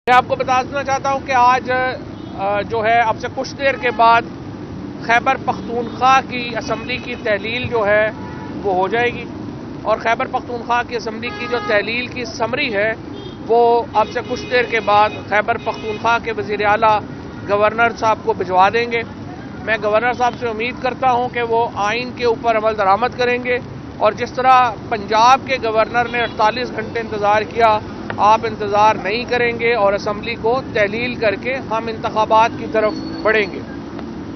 میں آپ کو بتانا چاہتا ہوں کہ آج جو ہے اب سے کچھ دیر کے بعد خیبر پختونخوا کی اسمبلی کی تحلیل جو ہے وہ ہو جائے گی، اور خیبر پختونخوا کی اسمبلی کی جو تحلیل کی سمری ہے وہ اب سے کچھ دیر کے بعد خیبر پختونخوا کے وزیر اعلیٰ گورنر صاحب کو بھجوا دیں گے۔ میں گورنر صاحب سے امید کرتا ہوں کہ وہ آئین کے اوپر عمل درآمد کریں گے، اور جس طرح پنجاب کے گورنر نے 48 گھنٹے انتظار کیا، آپ انتظار نہیں کریں گے اور اسمبلی کو تحلیل کر کے ہم انتخابات کی طرف بڑھیں گے۔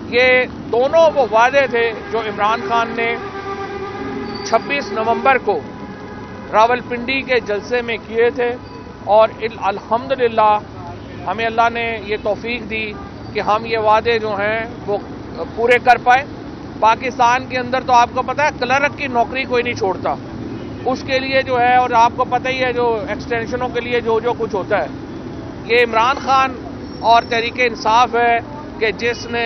یہ دونوں وہ وعدے تھے جو عمران خان نے 26 نومبر کو راولپنڈی کے جلسے میں کیے تھے، اور الحمدللہ ہمیں اللہ نے یہ توفیق دی کہ ہم یہ وعدے جو ہیں وہ پورے کر پائے۔ پاکستان کے اندر تو آپ کو پتہ ہے کلرک کی نوکری کوئی نہیں چھوڑتا، اس کے لیے جو ہے، اور آپ کو پتہ ہی ہے جو ایکسٹینشنوں کے لیے جو کچھ ہوتا ہے، یہ عمران خان اور تحریک انصاف ہے کہ جس نے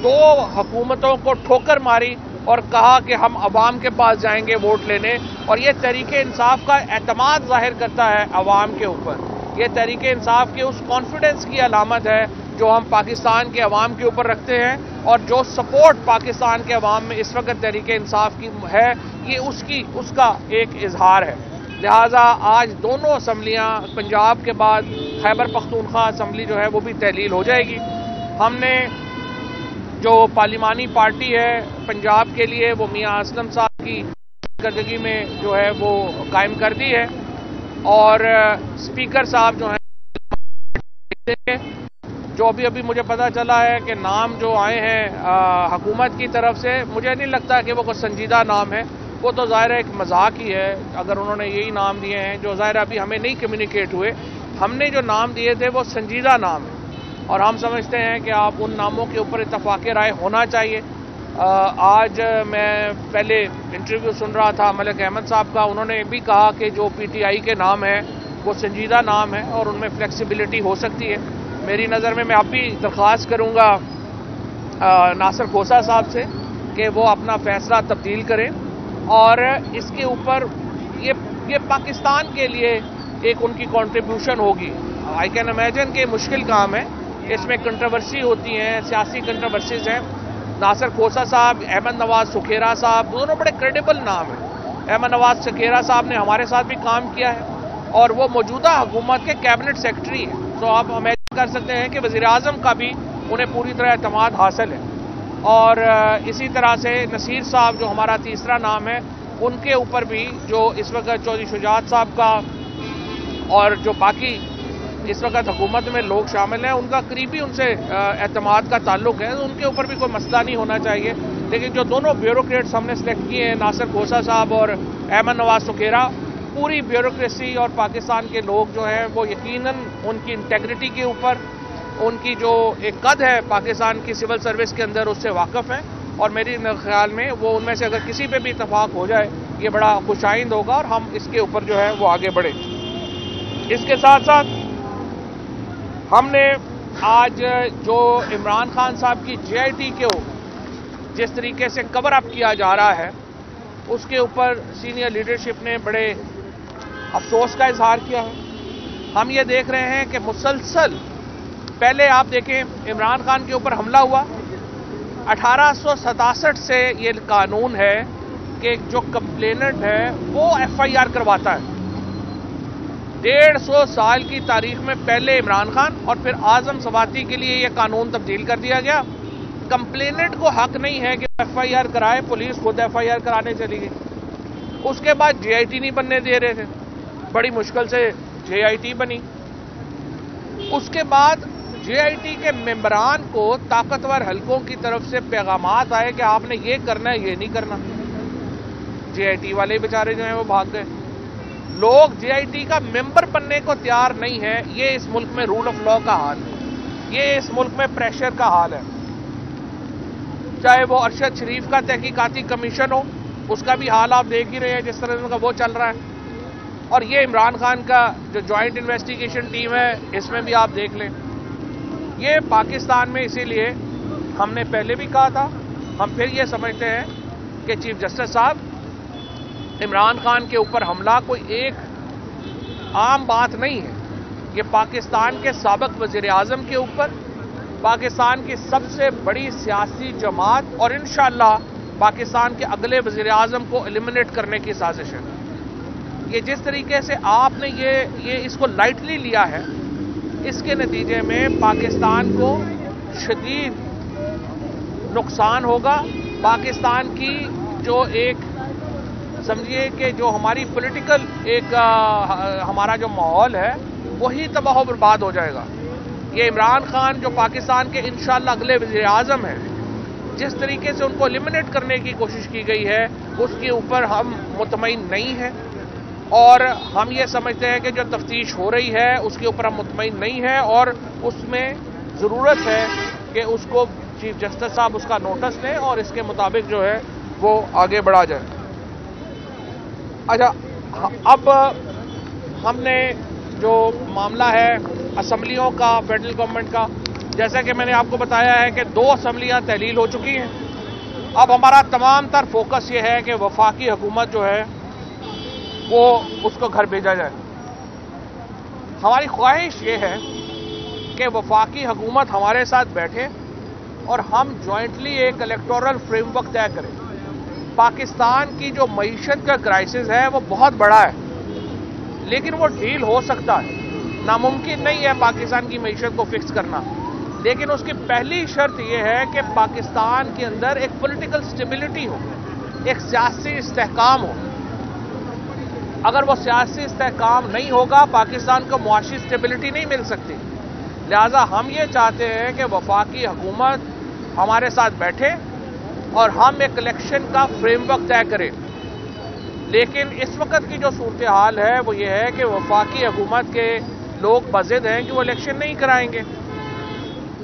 2 حکومتوں کو ٹھوکر ماری اور کہا کہ ہم عوام کے پاس جائیں گے ووٹ لینے، اور یہ تحریک انصاف کا اعتماد ظاہر کرتا ہے عوام کے اوپر۔ یہ تحریک انصاف کے اس کانفیڈنس کی علامت ہے جو ہم پاکستان کے عوام کے اوپر رکھتے ہیں، اور جو سپورٹ پاکستان کے عوام میں اس وقت تحریک انصاف کی ہے، یہ اس کا ایک اظہار ہے۔ لہٰذا آج دونوں اسمبلیاں، پنجاب کے بعد خیبر پختونخوا اسمبلی جو ہے وہ بھی تحلیل ہو جائے گی۔ ہم نے جو پارلیمانی پارٹی ہے پنجاب کے لیے، وہ میاں اسلم صاحب کی کارکردگی میں جو ہے وہ قائم کر دی ہے، اور اسپیکر صاحب جو ہیں جو ابھی مجھے پتا چلا ہے کہ نام جو آئے ہیں حکومت کی طرف سے، مجھے نہیں لگتا کہ وہ کوئی سنجیدہ نام ہے، وہ تو ظاہر ایک مذاق ہی ہے اگر انہوں نے یہی نام دیے ہیں جو ظاہر ابھی ہمیں نہیں کمیونیکیٹ ہوئے۔ ہم نے جو نام دیے تھے وہ سنجیدہ نام ہے، اور ہم سمجھتے ہیں کہ آپ ان ناموں کے اوپر اتفاق رائے ہونا چاہیے۔ آج میں پہلے انٹرویو سن رہا تھا ملک احمد صاحب کا، انہوں نے بھی کہا کہ جو پی ٹی آئی کے نام ہیں وہ سنجیدہ نام ہے اور ان میں فلیکسیبلٹی ہو سکتی ہے۔ میری نظر میں اب بھی درخواست کروں گا ناصر کھوسہ صاحب سے کہ وہ اپنا فیصلہ تبدیل کریں، اور اس کے اوپر یہ پاکستان کے لیے ایک ان کی کنٹریبیوشن ہوگی۔ آئی کین امیجن کہ مشکل کام ہے، اس میں کنٹروورسی ہوتی ہیں، سیاسی کنٹروورسیز ہیں۔ ناصر کھوسہ صاحب، احمد نواز سکھیرا صاحب، دونوں بڑے کریڈیبل نام ہیں۔ احمد نواز سکھیرا صاحب نے ہمارے ساتھ بھی کام کیا ہے، اور وہ موجودہ حکومت کے کیبنٹ سیکرٹری ہیں، تو آپ امیجن کر سکتے ہیں کہ وزیر اعظم کا بھی انہیں پوری طرح اعتماد حاصل ہے۔ اور اسی طرح سے نصیر صاحب جو ہمارا تیسرا نام ہے، ان کے اوپر بھی جو اس وقت چودھری شجاعت صاحب کا اور جو باقی اس وقت حکومت میں لوگ شامل ہیں، ان کا قریبی ان سے اعتماد کا تعلق ہے، ان کے اوپر بھی کوئی مسئلہ نہیں ہونا چاہیے۔ لیکن جو دونوں بیوروکریٹس ہم نے سلیکٹ کیے ہیں، ناصر کھوسہ صاحب اور احمد نواز سکھیرا، پوری بیوروکریسی اور پاکستان کے لوگ جو ہیں وہ یقیناً ان کی انٹیگریٹی کے اوپر، ان کی جو ایک قد ہے پاکستان کی سول سروس کے اندر، اس سے واقف ہیں، اور میری خیال میں وہ ان میں سے اگر کسی پہ بھی اتفاق ہو جائے یہ بڑا خوش آئند ہوگا، اور ہم اس کے اوپر جو ہے وہ آگے بڑھیں۔ اس کے ساتھ ساتھ ہم نے آج جو عمران خان صاحب کی JIT کو جس طریقے سے کور اپ کیا جا رہا ہے، اس کے اوپر سینئر لیڈرشپ نے بڑے افسوس کا اظہار کیا ہے۔ ہم یہ دیکھ رہے ہیں کہ مسلسل پہلے آپ دیکھیں عمران خان کے اوپر حملہ ہوا، 1867 سے یہ قانون ہے کہ جو کمپلیننٹ ہے وہ FIR کرواتا ہے۔ 150 سال کی تاریخ میں پہلے عمران خان اور پھر اعظم سواتی کے لیے یہ قانون تبدیل کر دیا گیا۔ کمپلیننٹ کو حق نہیں ہے کہ FIR کرائے، پولیس خود FIR کرانے چلی گئی۔ اس کے بعد JIT نہیں بننے دے رہے تھے، بڑی مشکل سے JIT بنی۔ اس کے بعد JIT کے ممبران کو طاقتور حلقوں کی طرف سے پیغامات آئے کہ آپ نے یہ کرنا ہے، یہ نہیں کرنا۔ JIT والے بیچارے جو ہیں وہ بھاگ گئے۔ لوگ JIT کا ممبر بننے کو تیار نہیں ہے۔ یہ اس ملک میں رول آف لا کا حال ہے، یہ اس ملک میں پریشر کا حال ہے۔ چاہے وہ ارشد شریف کا تحقیقاتی کمیشن ہو، اس کا بھی حال آپ دیکھ ہی رہے ہیں جس طرح کا وہ چل رہا ہے، اور یہ عمران خان کا جو جوائنٹ انویسٹیگیشن ٹیم ہے، اس میں بھی آپ دیکھ لیں۔ یہ پاکستان میں اسی لیے ہم نے پہلے بھی کہا تھا، ہم پھر یہ سمجھتے ہیں کہ چیف جسٹس صاحب، عمران خان کے اوپر حملہ کوئی ایک عام بات نہیں ہے۔ یہ پاکستان کے سابق وزیر اعظم کے اوپر، پاکستان کی سب سے بڑی سیاسی جماعت اور انشاءاللہ پاکستان کے اگلے وزیر اعظم کو ایلیمنیٹ کرنے کی سازش ہے۔ یہ جس طریقے سے آپ نے یہ اس کو لائٹلی لیا ہے، اس کے نتیجے میں پاکستان کو شدید نقصان ہوگا۔ پاکستان کی جو ایک سمجھیے کہ جو ہماری پولیٹیکل ایک ہمارا جو ماحول ہے وہی تباہ و برباد ہو جائے گا۔ یہ عمران خان جو پاکستان کے انشاءاللہ اگلے وزیر اعظم ہیں، جس طریقے سے ان کو ایلیمنیٹ کرنے کی کوشش کی گئی ہے اس کے اوپر ہم مطمئن نہیں ہیں، اور ہم یہ سمجھتے ہیں کہ جو تفتیش ہو رہی ہے اس کے اوپر ہم مطمئن نہیں ہیں، اور اس میں ضرورت ہے کہ اس کو چیف جسٹس صاحب اس کا نوٹس لیں اور اس کے مطابق جو ہے وہ آگے بڑھا جائے۔ اچھا، اب ہم نے جو معاملہ ہے اسمبلیوں کا، فیڈرل گورنمنٹ کا، جیسا کہ میں نے آپ کو بتایا ہے کہ 2 اسمبلیاں تحلیل ہو چکی ہیں۔ اب ہمارا تمام تر فوکس یہ ہے کہ وفاقی حکومت جو ہے وہ اس کو گھر بھیجا جائے۔ ہماری خواہش یہ ہے کہ وفاقی حکومت ہمارے ساتھ بیٹھے اور ہم جوائنٹلی ایک الیکٹورل فریم ورک طے کریں۔ پاکستان کی جو معیشت کا کرائسس ہے وہ بہت بڑا ہے، لیکن وہ ڈیل ہو سکتا ہے۔ ناممکن نہیں ہے پاکستان کی معیشت کو فکس کرنا، لیکن اس کی پہلی شرط یہ ہے کہ پاکستان کے اندر ایک پولیٹیکل سٹیبلٹی ہو، ایک سیاسی استحکام ہو۔ اگر وہ سیاسی استحکام نہیں ہوگا پاکستان کو معاشی سٹیبلٹی نہیں مل سکتی۔ لہٰذا ہم یہ چاہتے ہیں کہ وفاقی حکومت ہمارے ساتھ بیٹھے اور ہم ایک الیکشن کا فریم ورک طے کریں۔ لیکن اس وقت کی جو صورتحال ہے وہ یہ ہے کہ وفاقی حکومت کے لوگ بضد ہیں کہ وہ الیکشن نہیں کرائیں گے۔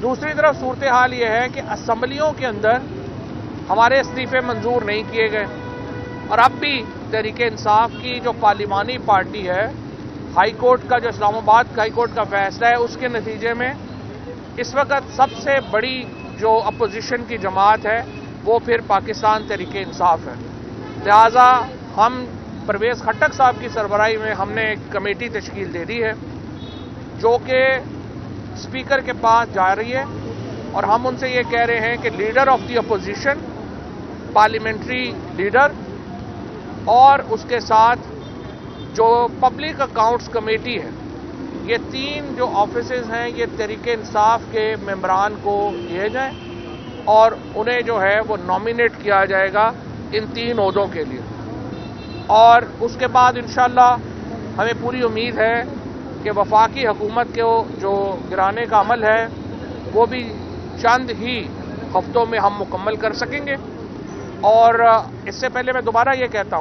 دوسری طرف صورتحال یہ ہے کہ اسمبلیوں کے اندر ہمارے استعفے منظور نہیں کیے گئے، اور اب بھی تحریک انصاف کی جو پارلیمانی پارٹی ہے، ہائی کورٹ کا جو اسلام آباد ہائی کورٹ کا فیصلہ ہے اس کے نتیجے میں اس وقت سب سے بڑی جو اپوزیشن کی جماعت ہے وہ پھر پاکستان تحریک انصاف ہے۔ لہٰذا ہم پرویز خٹک صاحب کی سربراہی میں ہم نے ایک کمیٹی تشکیل دے دی ہے جو کہ اسپیکر کے پاس جا رہی ہے، اور ہم ان سے یہ کہہ رہے ہیں کہ leader of the opposition, parliamentary leader, اور اس کے ساتھ جو پبلک اکاؤنٹس کمیٹی ہے، یہ 3 جو آفیسز ہیں یہ تحریک انصاف کے ممبران کو دیے جائیں، اور انہیں جو ہے وہ نامینیٹ کیا جائے گا ان 3 عہدوں کے لیے۔ اور اس کے بعد انشاءاللہ ہمیں پوری امید ہے کہ وفاقی حکومت کو جو گرانے کا عمل ہے وہ بھی چند ہی ہفتوں میں ہم مکمل کر سکیں گے۔ اور اس سے پہلے میں دوبارہ یہ کہتا ہوں